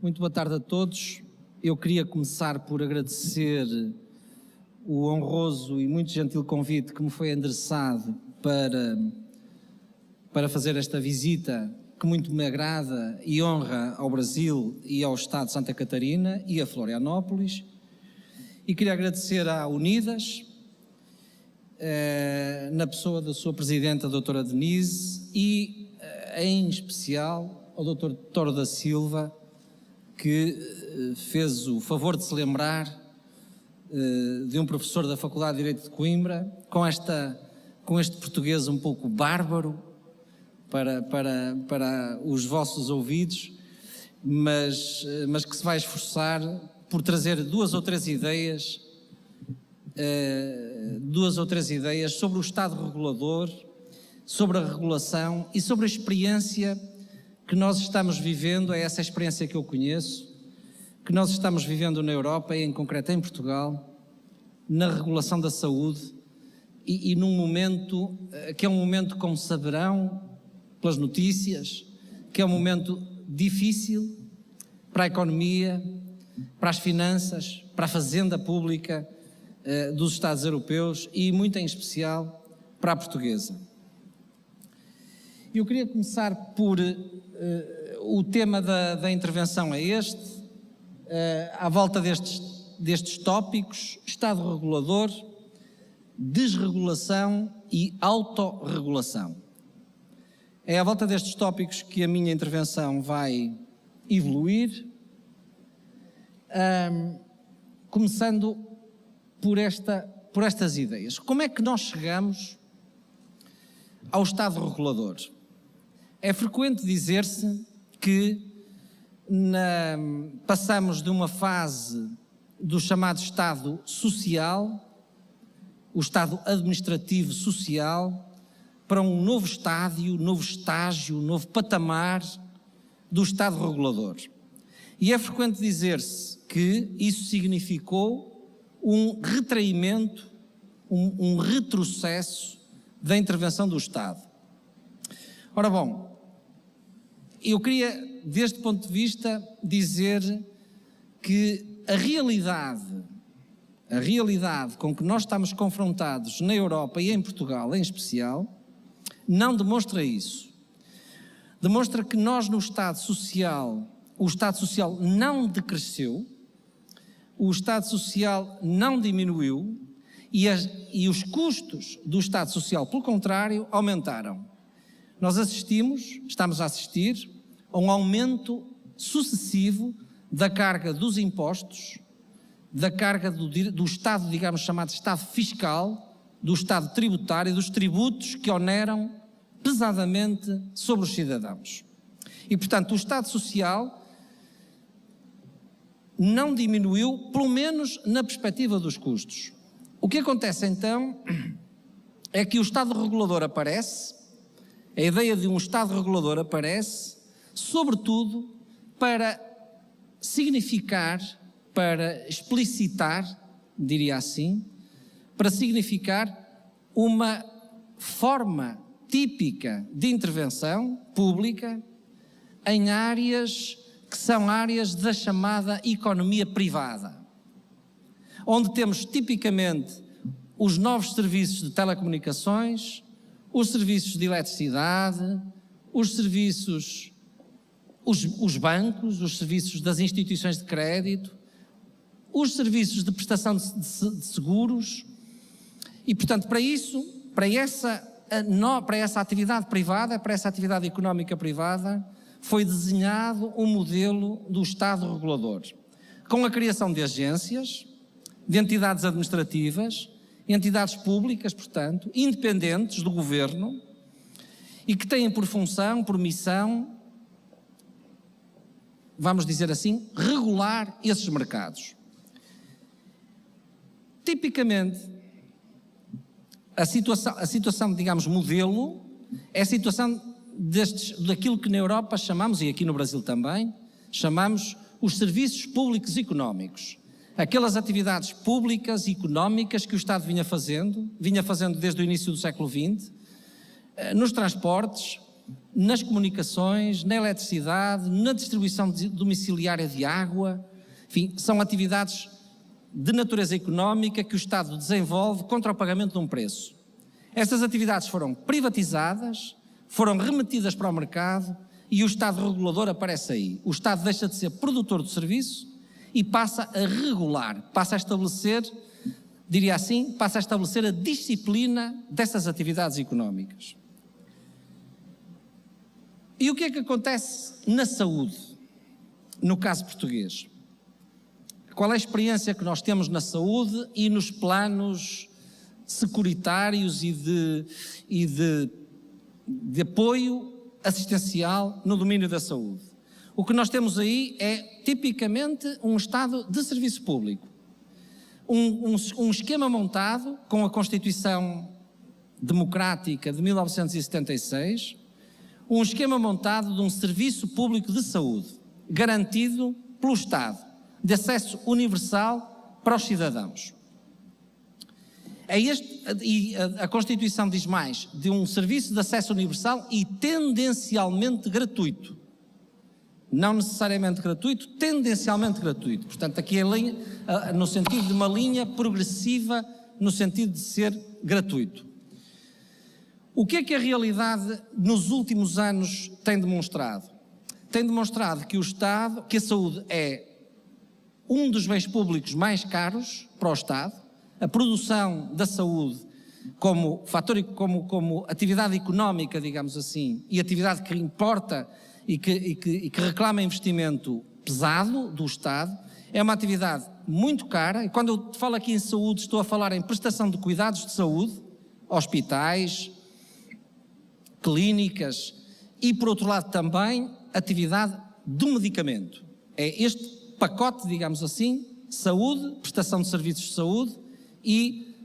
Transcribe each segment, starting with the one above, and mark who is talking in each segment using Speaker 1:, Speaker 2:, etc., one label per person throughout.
Speaker 1: Muito boa tarde a todos. Eu queria começar por agradecer o honroso e muito gentil convite que me foi endereçado para fazer esta visita, que muito me agrada e honra ao Brasil e ao Estado de Santa Catarina e a Florianópolis. E queria agradecer à Unidas, na pessoa da sua presidenta, a doutora Denise, e em especial ao doutor Toro da Silva, que fez o favor de se lembrar de um professor da Faculdade de Direito de Coimbra, com este português um pouco bárbaro para os vossos ouvidos, mas que se vai esforçar por trazer duas ou três ideias sobre o Estado regulador, sobre a regulação e sobre a experiência que nós estamos vivendo, é essa experiência que eu conheço, que nós estamos vivendo na Europa e em concreto em Portugal, na regulação da saúde e num momento que é um momento, como saberão pelas notícias, que é um momento difícil para a economia, para as finanças, para a fazenda pública dos Estados europeus e muito em especial para a portuguesa. Eu queria começar por o tema da intervenção é este, à volta destes tópicos: Estado regulador, desregulação e autorregulação. É à volta destes tópicos que a minha intervenção vai evoluir, começando por estas ideias. Como é que nós chegamos ao Estado regulador? É frequente dizer-se que passamos de uma fase do chamado Estado social, o Estado administrativo social, para um novo estágio, novo patamar do Estado regulador. E é frequente dizer-se que isso significou um retraimento, um retrocesso da intervenção do Estado. Ora bom, eu queria, deste ponto de vista, dizer que a realidade com que nós estamos confrontados na Europa e em Portugal em especial, não demonstra isso. Demonstra que nós no Estado Social, o Estado Social não decresceu, o Estado Social não diminuiu e os custos do Estado Social, pelo contrário, aumentaram. Nós estamos a assistir a um aumento sucessivo da carga dos impostos, da carga do Estado, digamos, chamado Estado fiscal, do Estado tributário, dos tributos que oneram pesadamente sobre os cidadãos. E, portanto, o Estado Social não diminuiu, pelo menos na perspectiva dos custos. O que acontece então é que o Estado regulador aparece, a ideia de um Estado regulador aparece, sobretudo para significar, para explicitar, diria assim, para significar uma forma típica de intervenção pública em áreas que são áreas da chamada economia privada, onde temos tipicamente os novos serviços de telecomunicações, os serviços de eletricidade, os serviços, os bancos, os serviços das instituições de crédito, os serviços de prestação de seguros. E, portanto, para essa atividade privada, para essa atividade económica privada, foi desenhado um modelo do Estado regulador, com a criação de agências, de entidades administrativas, entidades públicas, portanto, independentes do governo e que têm por função, por missão, vamos dizer assim, regular esses mercados. Tipicamente, a situação, digamos, modelo, é a situação daquilo que na Europa chamamos, e aqui no Brasil também, chamamos os serviços públicos económicos. Aquelas atividades públicas e económicas que o Estado vinha fazendo desde o início do século XX, nos transportes, nas comunicações, na eletricidade, na distribuição domiciliária de água. Enfim, são atividades de natureza económica que o Estado desenvolve contra o pagamento de um preço. Estas atividades foram privatizadas, foram remetidas para o mercado e o Estado regulador aparece aí. O Estado deixa de ser produtor do serviço e passa a regular, passa a estabelecer, diria assim, passa a estabelecer a disciplina dessas atividades económicas. E o que é que acontece na saúde, no caso português? Qual é a experiência que nós temos na saúde e nos planos securitários e de apoio assistencial no domínio da saúde? O que nós temos aí é tipicamente um estado de serviço público. Um esquema montado com a Constituição Democrática de 1976, um esquema montado de um serviço público de saúde, garantido pelo Estado, de acesso universal para os cidadãos. E a Constituição diz mais, de um serviço de acesso universal e tendencialmente gratuito. Não necessariamente gratuito, tendencialmente gratuito. Portanto, aqui a linha, no sentido de uma linha progressiva, no sentido de ser gratuito. O que é que a realidade nos últimos anos tem demonstrado? Tem demonstrado que o Estado, que a saúde é um dos bens públicos mais caros para o Estado, a produção da saúde como fator, como atividade económica, digamos assim, e atividade que importa e que reclama investimento pesado do Estado, é uma atividade muito cara, e quando eu falo aqui em saúde, estou a falar em prestação de cuidados de saúde, hospitais, clínicas e, por outro lado, também atividade do medicamento. É este pacote, digamos assim, saúde, prestação de serviços de saúde e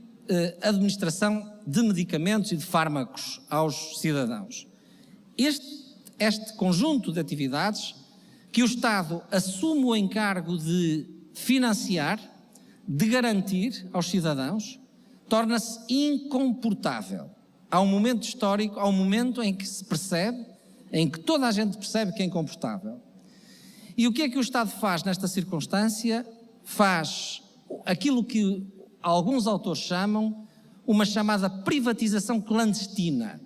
Speaker 1: administração de medicamentos e de fármacos aos cidadãos. Este conjunto de atividades que o Estado assume o encargo de financiar, de garantir aos cidadãos, torna-se incomportável. Há um momento histórico, há um momento em que se percebe, em que toda a gente percebe que é incomportável. E o que é que o Estado faz nesta circunstância? Faz aquilo que alguns autores chamam uma chamada privatização clandestina.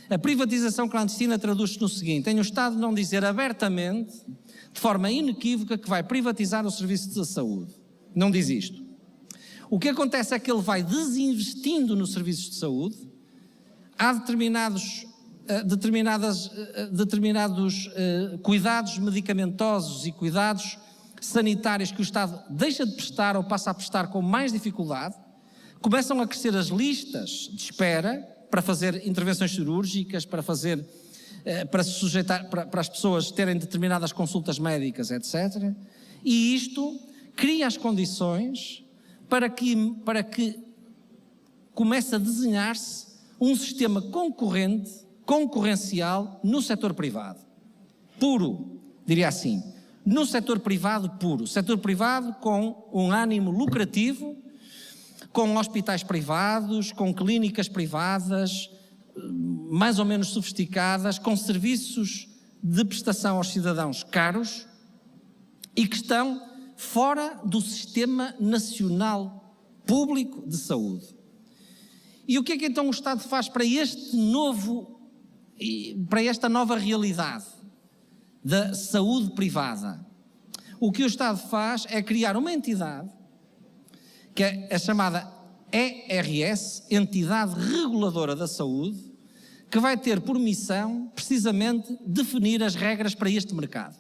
Speaker 1: A privatização clandestina traduz-se no seguinte: em o Estado não dizer abertamente, de forma inequívoca, que vai privatizar o serviço de saúde. Não diz isto. O que acontece é que ele vai desinvestindo nos serviços de saúde. Há determinados cuidados medicamentosos e cuidados sanitários que o Estado deixa de prestar ou passa a prestar com mais dificuldade. Começam a crescer as listas de espera para fazer intervenções cirúrgicas, para se sujeitar, para as pessoas terem determinadas consultas médicas, etc. E isto cria as condições para que comece a desenhar-se um sistema concorrencial no setor privado. Puro, diria assim. No setor privado puro. Setor privado com um ânimo lucrativo, com hospitais privados, com clínicas privadas, mais ou menos sofisticadas, com serviços de prestação aos cidadãos caros e que estão fora do sistema nacional público de saúde. E o que é que então o Estado faz para esta nova realidade da saúde privada? O que o Estado faz é criar uma entidade, que é a chamada ERS, Entidade Reguladora da Saúde, que vai ter por missão, precisamente, definir as regras para este mercado.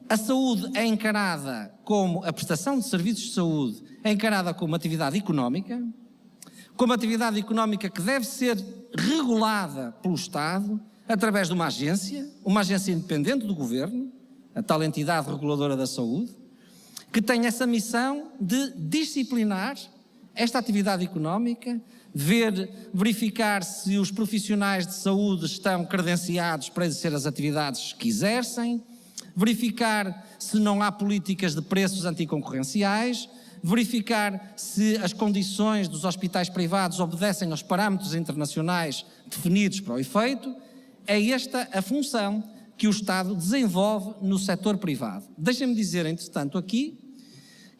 Speaker 1: A saúde é encarada como, a prestação de serviços de saúde é encarada como atividade económica que deve ser regulada pelo Estado através de uma agência independente do Governo, a tal entidade reguladora da saúde, que tem essa missão de disciplinar esta atividade económica, verificar se os profissionais de saúde estão credenciados para exercer as atividades que exercem, verificar se não há políticas de preços anticoncorrenciais, verificar se as condições dos hospitais privados obedecem aos parâmetros internacionais definidos para o efeito. É esta a função que o Estado desenvolve no setor privado. Deixem-me dizer, entretanto, aqui,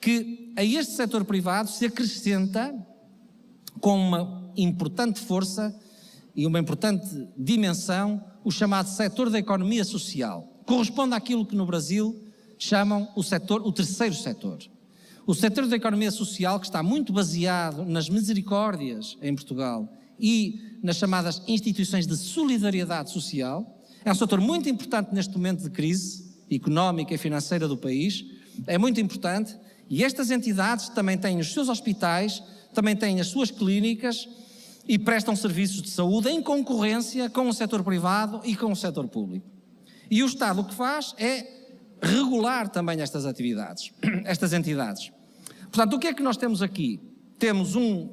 Speaker 1: que a este setor privado se acrescenta, com uma importante força e uma importante dimensão, o chamado setor da economia social. Corresponde àquilo que no Brasil chamam o terceiro setor. O setor da economia social, que está muito baseado nas misericórdias em Portugal e nas chamadas instituições de solidariedade social, é um setor muito importante neste momento de crise económica e financeira do país, é muito importante, e estas entidades também têm os seus hospitais, também têm as suas clínicas e prestam serviços de saúde em concorrência com o setor privado e com o setor público. E o Estado o que faz é regular também estas atividades, estas entidades. Portanto, o que é que nós temos aqui? Temos um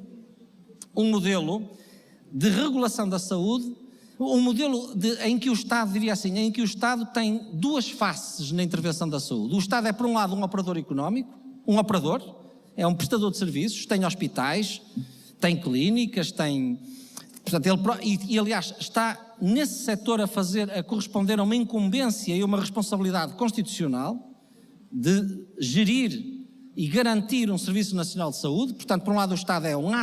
Speaker 1: modelo de regulação da saúde, um modelo em que o Estado, diria assim, em que o Estado tem duas faces na intervenção da saúde. O Estado é, por um lado, um operador económico, é um prestador de serviços, tem hospitais, tem clínicas, tem... Portanto, aliás, está nesse setor a corresponder a uma incumbência e uma responsabilidade constitucional de gerir e garantir um Serviço Nacional de Saúde. Portanto, por um lado, o Estado é um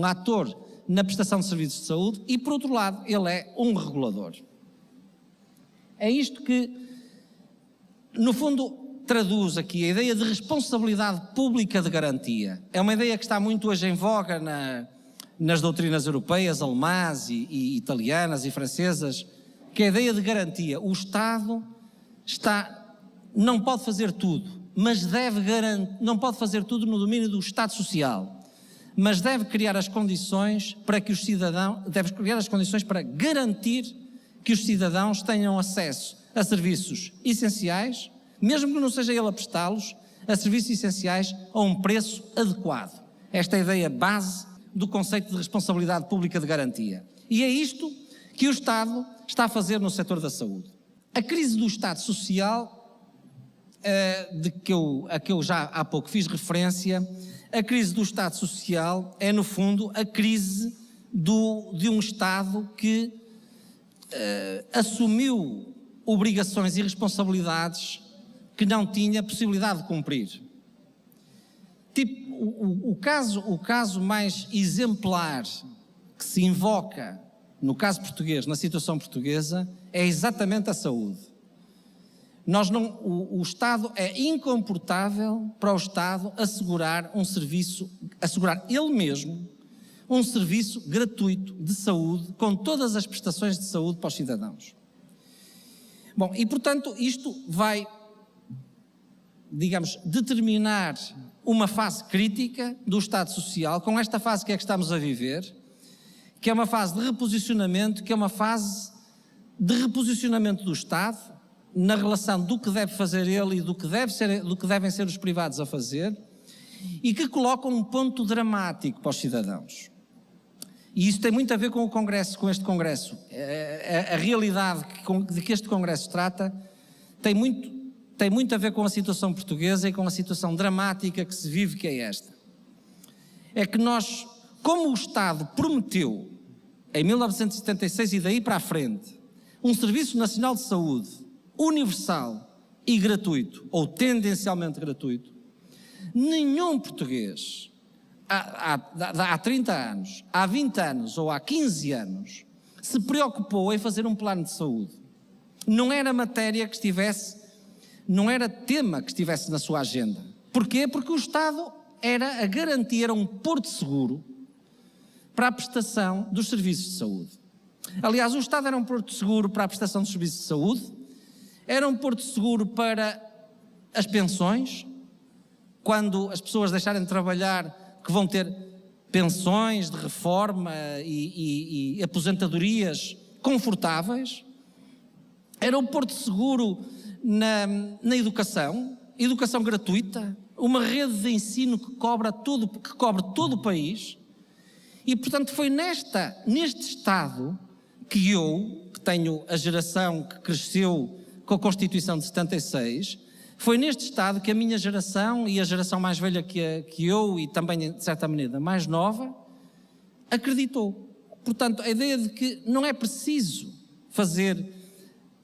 Speaker 1: ator na prestação de serviços de saúde e, por outro lado, ele é um regulador. É isto que, no fundo, traduz aqui a ideia de responsabilidade pública de garantia. É uma ideia que está muito hoje em voga nas doutrinas europeias, alemãs e italianas e francesas, que é a ideia de garantia. O Estado não pode fazer tudo, mas não pode fazer tudo no domínio do Estado Social, mas deve criar as condições para que garantir que os cidadãos tenham acesso a serviços essenciais, mesmo que não seja ele a prestá-los, a serviços essenciais a um preço adequado. Esta é a ideia base do conceito de responsabilidade pública de garantia. E é isto que o Estado está a fazer no setor da saúde. A crise do Estado Social, a que eu já há pouco fiz referência, a crise do Estado Social é, no fundo, a crise de um Estado que assumiu obrigações e responsabilidades que não tinha possibilidade de cumprir. O caso mais exemplar que se invoca no caso português, na situação portuguesa, é exatamente a saúde. O Estado é incomportável para o Estado assegurar ele mesmo um serviço gratuito de saúde, com todas as prestações de saúde para os cidadãos. Bom, e portanto isto vai, digamos, determinar uma fase crítica do Estado Social. Com esta fase que é que estamos a viver, que é uma fase de reposicionamento, que é uma fase de reposicionamento do Estado na relação do que deve fazer ele e do que devem ser os privados a fazer, e que coloca um ponto dramático para os cidadãos. E isso tem muito a ver com o Congresso, com este Congresso. A realidade de que este Congresso trata tem muito a ver com a situação portuguesa e com a situação dramática que se vive, que é esta. É que nós, como o Estado prometeu, em 1976 e daí para a frente, um Serviço Nacional de Saúde universal e gratuito, ou tendencialmente gratuito, nenhum português, há 30 anos, há 20 anos ou há 15 anos, se preocupou em fazer um plano de saúde. Não era matéria que estivesse, não era tema que estivesse na sua agenda. Porquê? Porque o Estado era a garantir um porto seguro para a prestação dos serviços de saúde. Aliás, o Estado era um porto seguro para a prestação dos serviços de saúde, era um porto seguro para as pensões, quando as pessoas deixarem de trabalhar, que vão ter pensões de reforma e aposentadorias confortáveis. Era um porto seguro na educação gratuita, uma rede de ensino que cobre todo o país. E, portanto, foi neste Estado que eu, que tenho a geração que cresceu com a Constituição de 76, foi neste Estado que a minha geração e a geração mais velha que eu e também, de certa maneira, mais nova, acreditou. Portanto, a ideia de que não é preciso fazer,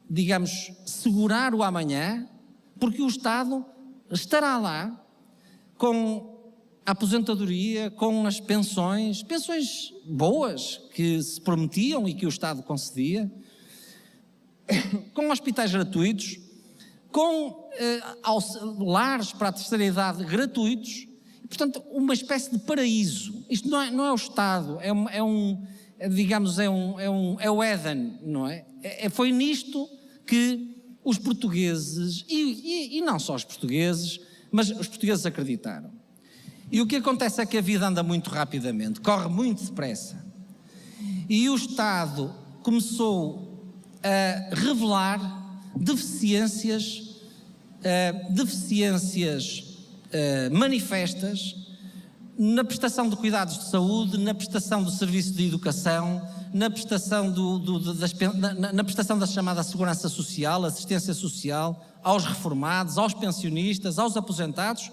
Speaker 1: digamos, segurar o amanhã, porque o Estado estará lá com a aposentadoria, com as pensões boas que se prometiam e que o Estado concedia, com hospitais gratuitos, com lares para a terceira idade gratuitos, portanto, uma espécie de paraíso. Isto não é o Estado, é o Éden, não é? Foi nisto que os portugueses, e não só os portugueses, mas os portugueses acreditaram. E o que acontece é que a vida anda muito rapidamente, corre muito depressa. E o Estado começou a revelar deficiências manifestas na prestação de cuidados de saúde, na prestação do serviço de educação, na prestação, na prestação da chamada segurança social, assistência social, aos reformados, aos pensionistas, aos aposentados.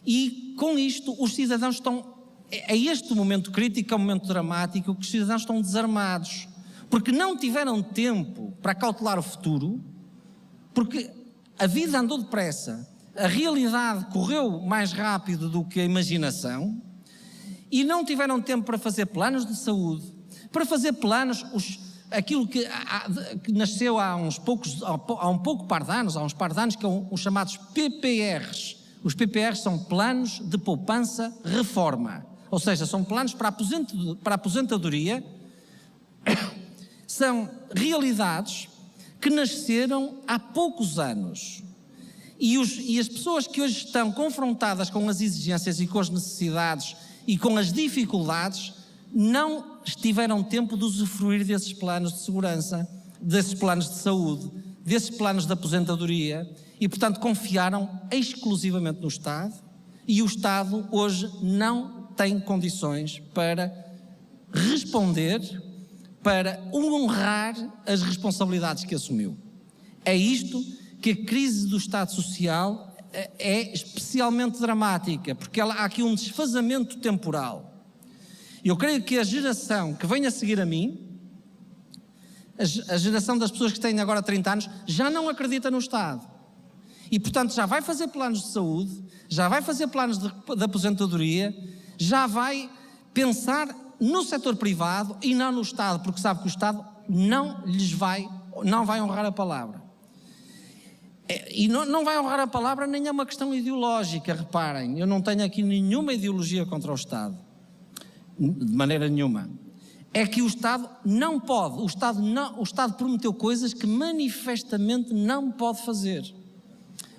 Speaker 1: E com isto os cidadãos estão, a este momento crítico, é um momento dramático, que os cidadãos estão desarmados, porque não tiveram tempo para cautelar o futuro, porque a vida andou depressa, a realidade correu mais rápido do que a imaginação, e não tiveram tempo para fazer planos de saúde, para fazer planos, aquilo que nasceu há um par de anos, que são os chamados PPRs. Os PPRs são planos de poupança reforma, ou seja, são planos para a aposentadoria, são realidades que nasceram há poucos anos. E as pessoas que hoje estão confrontadas com as exigências e com as necessidades e com as dificuldades não tiveram tempo de usufruir desses planos de segurança, desses planos de saúde, desses planos de aposentadoria e, portanto, confiaram exclusivamente no Estado, e o Estado hoje não tem condições para responder, para honrar as responsabilidades que assumiu. É isto que a crise do Estado Social é especialmente dramática, porque há aqui um desfazamento temporal. Eu creio que a geração que vem a seguir a mim, a geração das pessoas que têm agora 30 anos, já não acredita no Estado. E, portanto, já vai fazer planos de saúde, já vai fazer planos de aposentadoria, já vai pensar no setor privado e não no Estado, porque sabe que o Estado não vai honrar a palavra. E não vai honrar a palavra, nem é uma questão ideológica, reparem, eu não tenho aqui nenhuma ideologia contra o Estado, de maneira nenhuma. É que o Estado não pode, o Estado prometeu coisas que manifestamente não pode fazer.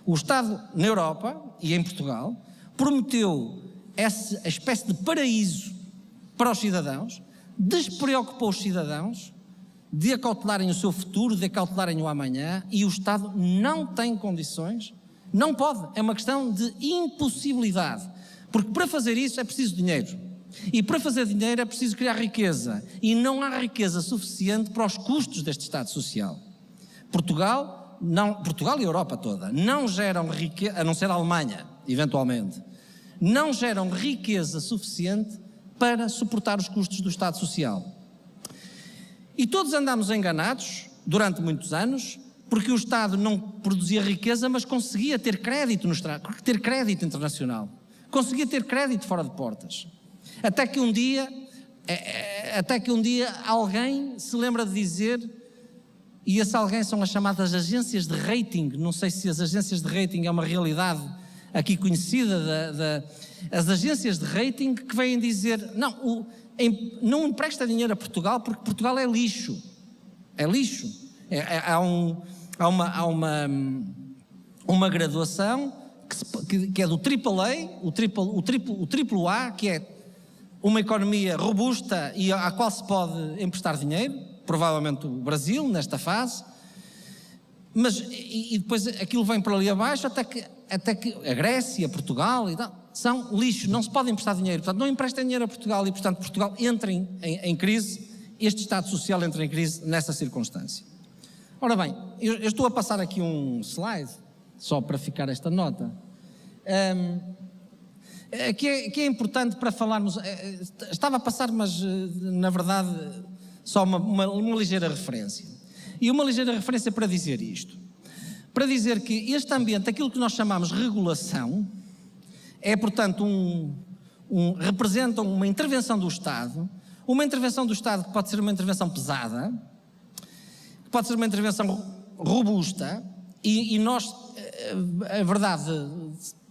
Speaker 1: O Estado, na Europa e em Portugal, prometeu essa espécie de paraíso para os cidadãos, despreocupou os cidadãos de acautelarem o seu futuro, de acautelarem o amanhã, e o Estado não tem condições, não pode, é uma questão de impossibilidade, porque para fazer isso é preciso dinheiro, e para fazer dinheiro é preciso criar riqueza, e não há riqueza suficiente para os custos deste Estado Social. Portugal e a Europa toda, não geram riqueza, a não ser a Alemanha, eventualmente, não geram riqueza suficiente para suportar os custos do Estado Social. E todos andamos enganados, durante muitos anos, porque o Estado não produzia riqueza, mas conseguia ter crédito ter crédito internacional, conseguia ter crédito fora de portas. Até que um dia alguém se lembra de dizer, e esse alguém são as chamadas agências de rating, não sei se as agências de rating é uma realidade aqui conhecida, as agências de rating que vêm dizer, não empresta dinheiro a Portugal porque Portugal é lixo. É lixo. Há uma graduação que é do AAA, o triplo A, que é uma economia robusta e à qual se pode emprestar dinheiro, provavelmente o Brasil nesta fase, mas e depois aquilo vem para ali abaixo até que a Grécia, Portugal e tal, são lixo, não se pode emprestar dinheiro, portanto não emprestem dinheiro a Portugal e portanto Portugal entra em crise, este Estado Social entra em crise nessa circunstância. Ora bem, eu estou a passar aqui um slide, só para ficar esta nota, que é importante para falarmos. Estava a passar, mas na verdade só uma ligeira referência. E uma ligeira referência para dizer isto. Para dizer que este ambiente, aquilo que nós chamamos regulação, é portanto representa uma intervenção do Estado, que pode ser uma intervenção pesada, que pode ser uma intervenção robusta, e nós, a verdade,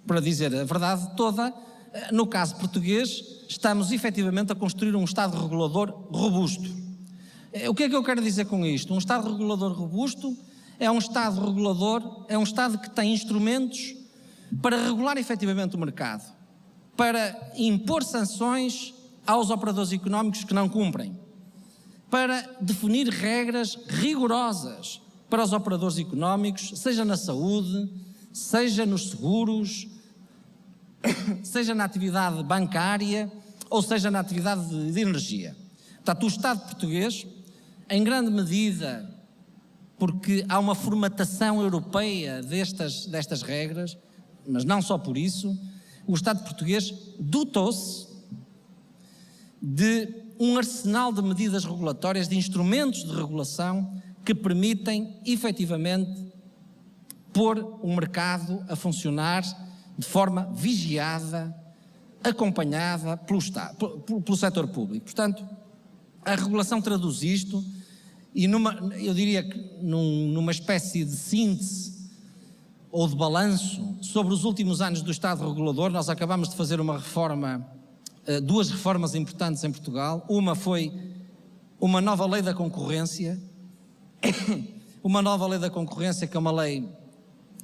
Speaker 1: para dizer a verdade toda, no caso português, estamos efetivamente a construir um Estado regulador robusto. O que é que eu quero dizer com isto? Um Estado regulador robusto é um Estado regulador, é um Estado que tem instrumentos para regular efetivamente o mercado, para impor sanções aos operadores económicos que não cumprem, para definir regras rigorosas para os operadores económicos, seja na saúde, seja nos seguros, seja na atividade bancária ou seja na atividade de energia. Portanto, o Estado português, em grande medida, porque há uma formatação europeia destas regras, mas não só por isso, o Estado português dotou-se de um arsenal de medidas regulatórias, de instrumentos de regulação que permitem, efetivamente, pôr o mercado a funcionar de forma vigiada, acompanhada pelo Estado, pelo setor público. Portanto, a regulação traduz isto e eu diria que numa espécie de síntese ou de balanço sobre os últimos anos do Estado regulador. Nós acabamos de fazer uma reforma, duas reformas importantes em Portugal. Uma foi uma nova lei da concorrência, uma nova lei da concorrência que é uma lei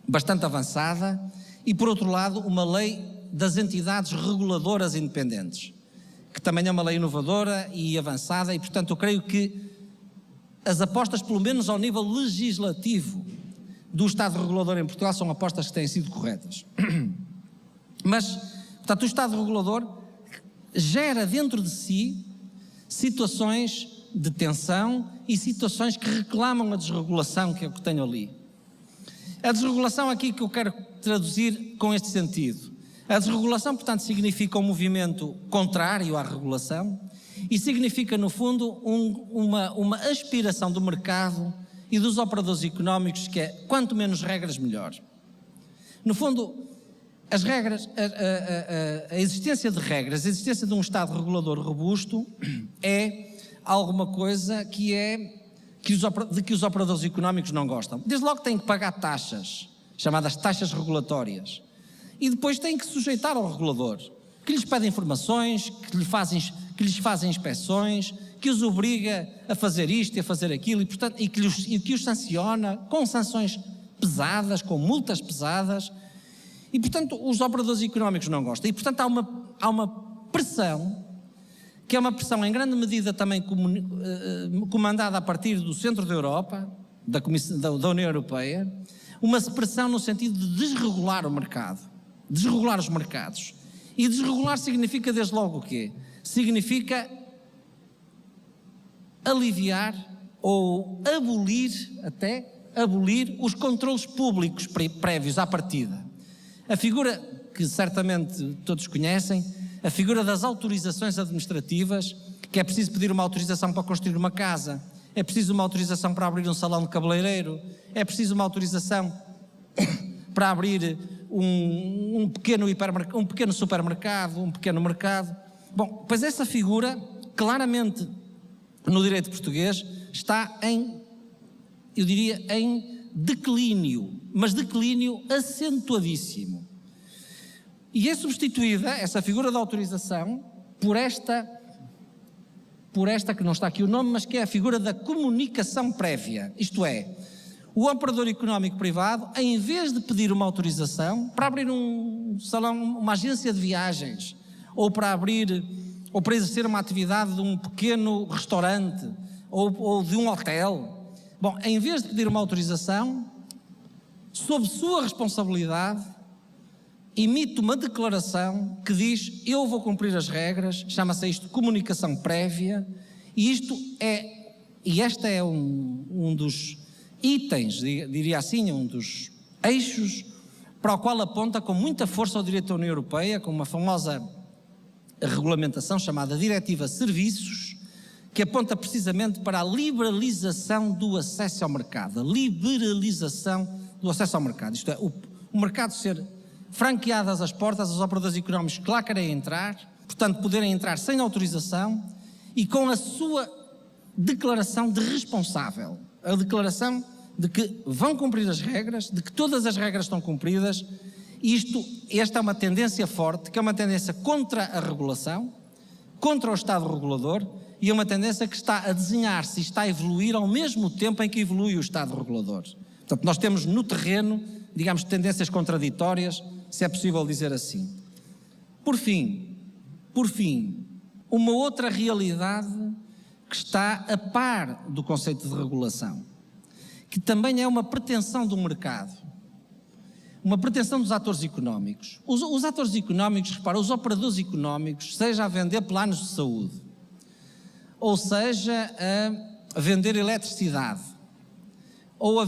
Speaker 1: bastante avançada, e por outro lado uma lei das entidades reguladoras independentes, que também é uma lei inovadora e avançada, e portanto eu creio que as apostas, pelo menos ao nível legislativo, do Estado regulador em Portugal são apostas que têm sido corretas. Mas, portanto, o Estado regulador gera dentro de si situações de tensão e situações que reclamam a desregulação, que é o que tenho ali. A desregulação aqui que eu quero traduzir com este sentido. A desregulação, portanto, significa um movimento contrário à regulação e significa, no fundo, uma aspiração do mercado e dos operadores económicos que é quanto menos regras, melhor. No fundo, as regras, a existência de regras, a existência de um Estado regulador robusto é alguma coisa que os operadores económicos não gostam. Desde logo têm que pagar taxas, chamadas taxas regulatórias, e depois têm que sujeitar ao regulador, que lhes pede informações, que lhes fazem inspeções, que os obriga a fazer isto e a fazer aquilo, e, portanto, e que os sanciona com sanções pesadas, com multas pesadas, e portanto os operadores económicos não gostam. E portanto há uma pressão, que é uma pressão em grande medida também comandada a partir do centro da Europa, da União Europeia, uma pressão no sentido de desregular o mercado, desregular os mercados. E desregular significa desde logo o quê? Significa aliviar ou abolir os controlos públicos prévios à partida. A figura que certamente todos conhecem, a figura das autorizações administrativas, que é preciso pedir uma autorização para construir uma casa, é preciso uma autorização para abrir um salão de cabeleireiro, é preciso uma autorização para abrir um pequeno supermercado, um pequeno mercado. Bom, pois essa figura, claramente, no direito português, está eu diria, em declínio, mas declínio acentuadíssimo. E é substituída, essa figura da autorização, por esta que não está aqui o nome, mas que é a figura da comunicação prévia. Isto é, o operador económico privado, em vez de pedir uma autorização para abrir um salão, uma agência de viagens, ou para exercer uma atividade de um pequeno restaurante ou de um hotel, bom, em vez de pedir uma autorização, sob sua responsabilidade, emite uma declaração que diz: eu vou cumprir as regras, chama-se isto comunicação prévia, e esta é itens, diria assim, um dos eixos para o qual aponta com muita força o direito da União Europeia, com uma famosa regulamentação chamada Diretiva Serviços, que aponta precisamente para a liberalização do acesso ao mercado, a liberalização do acesso ao mercado, isto é, o mercado ser franqueadas as portas aos operadores económicos que lá querem entrar, portanto poderem entrar sem autorização e com a sua declaração de responsável, a declaração de que vão cumprir as regras, de que todas as regras estão cumpridas. Esta é uma tendência forte, que é uma tendência contra a regulação, contra o Estado regulador, e é uma tendência que está a desenhar-se e está a evoluir ao mesmo tempo em que evolui o Estado regulador. Portanto, nós temos no terreno, digamos, tendências contraditórias, se é possível dizer assim. Por fim, uma outra realidade que está a par do conceito de regulação, que também é uma pretensão do mercado, uma pretensão dos atores económicos. Os atores económicos, repara, os operadores económicos, seja a vender planos de saúde, ou seja a vender eletricidade, ou a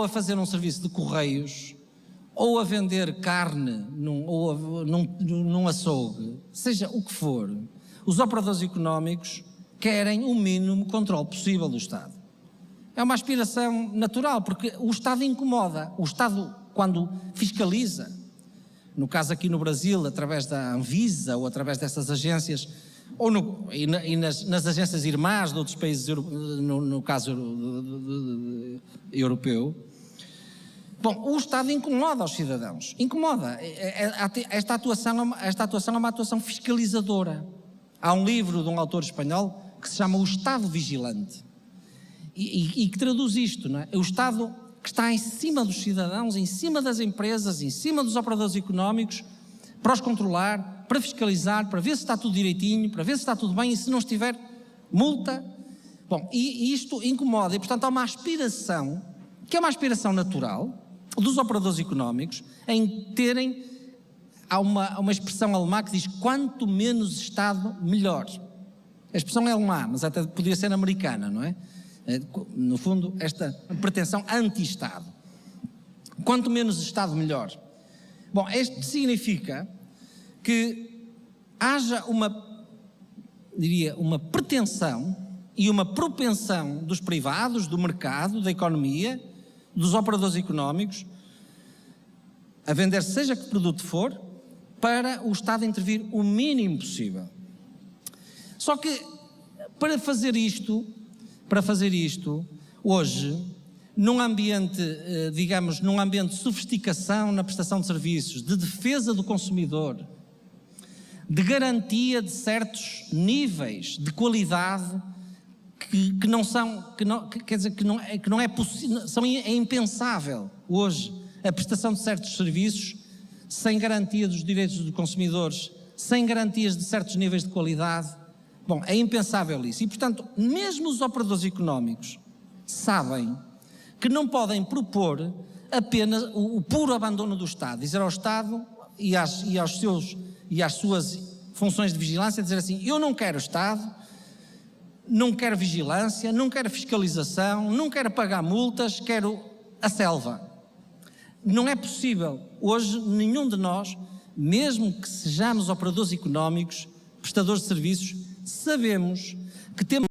Speaker 1: fazer um serviço de correios, ou a vender carne num açougue, seja o que for, os operadores económicos querem o mínimo controle possível do Estado. É uma aspiração natural, porque o Estado incomoda. O Estado, quando fiscaliza, no caso aqui no Brasil, através da Anvisa ou através dessas agências, ou nas agências irmãs de outros países, no caso europeu, bom, o Estado incomoda os cidadãos, incomoda. Esta atuação é uma atuação fiscalizadora. Há um livro de um autor espanhol que se chama O Estado Vigilante e que traduz isto, não é? O Estado que está em cima dos cidadãos, em cima das empresas, em cima dos operadores económicos, para os controlar, para fiscalizar, para ver se está tudo direitinho, para ver se está tudo bem e se não estiver, multa. Bom, e isto incomoda e, portanto, há uma aspiração, que é uma aspiração natural, dos operadores económicos em terem, há uma expressão alemã que diz quanto menos Estado, melhor. A expressão é alemã, mas até podia ser americana, não é? No fundo, esta pretensão anti-Estado. Quanto menos Estado, melhor. Bom, isto significa que haja uma pretensão e uma propensão dos privados, do mercado, da economia, dos operadores económicos, a vender seja que produto for, para o Estado intervir o mínimo possível. Só que, para fazer isto, hoje, num ambiente, digamos, num ambiente de sofisticação na prestação de serviços, de defesa do consumidor, de garantia de certos níveis de qualidade que não é possível, é impensável hoje a prestação de certos serviços sem garantia dos direitos dos consumidores, sem garantias de certos níveis de qualidade. Bom, é impensável isso e, portanto, mesmo os operadores económicos sabem que não podem propor apenas o puro abandono do Estado, dizer ao Estado e às suas funções de vigilância, dizer assim, eu não quero Estado, não quero vigilância, não quero fiscalização, não quero pagar multas, quero a selva. Não é possível. Hoje, nenhum de nós, mesmo que sejamos operadores económicos, prestadores de serviços, sabemos que temos